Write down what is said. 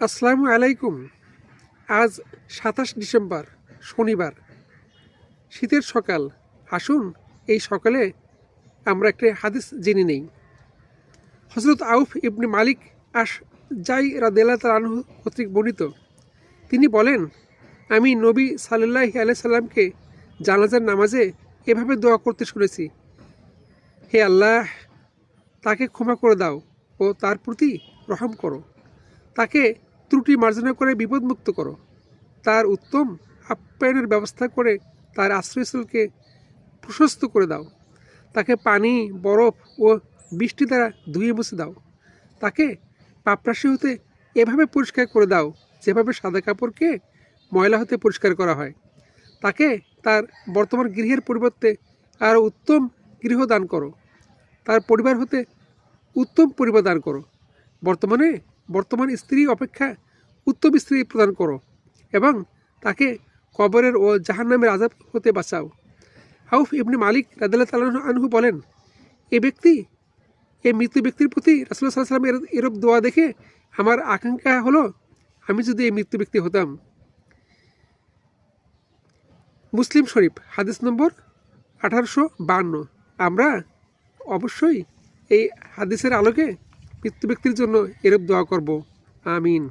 আসসালামু আলাইকুম। আজ ২৭ ডিসেম্বর শনিবার, শীতের সকাল। আসুন এই সকালে আমরা একটি হাদিস জেনে নেই। হযরত আউফ ইবনে মালিক আশজাই রাদিয়াল্লাহু তাআলা আনহু কর্তৃক বর্ণিত, তিনি বলেন, আমি নবী সাল্লাল্লাহু আলাইহি সাল্লামকে জানাজার নামাজে এভাবে দোয়া করতে শুনেছি, হে আল্লাহ, তাকে ক্ষমা করে দাও ও তার প্রতি রহম করো, তাকে ত্রুটি মার্জনা করে বিপদমুক্ত করো, তার উত্তম আপ্যায়নের ব্যবস্থা করে তার আশ্রয়স্থলকে প্রশস্ত করে দাও, তাকে পানি, বরফ ও বৃষ্টি দ্বারা ধুয়ে মুছে দাও, তাকে পাপরাশি হতে এভাবে পরিষ্কার করে দাও যেভাবে সাদা কাপড়কে ময়লা হতে পরিষ্কার করা হয়, তাকে তার বর্তমান গৃহের পরিবর্তে আরও উত্তম গৃহ দান করো, তার পরিবার হতে উত্তম পরিবার দান করো, বর্তমান স্ত্রী অপেক্ষা উত্তম স্ত্রী প্রদান করো এবং তাকে কবরের ও জাহান্নামের আযাব হতে বাঁচাও। আউফ ইবনে মালিক রাদিয়াল্লাহু তাআলা আনহু বলেন, এই মৃত ব্যক্তির প্রতি রাসূলুল্লাহ সাল্লাল্লাহু আলাইহি ওয়াসাল্লামের এরূপ দোয়া দেখে আমার আকাঙ্ক্ষা হলো আমি যদি এই মৃত্যু ব্যক্তি হতাম। মুসলিম শরীফ হাদিস নম্বর 1852। আমরা অবশ্যই এই হাদিসের আলোকে মৃত্যু ব্যক্তির জন্য এরূপ দোয়া করব। আমিন।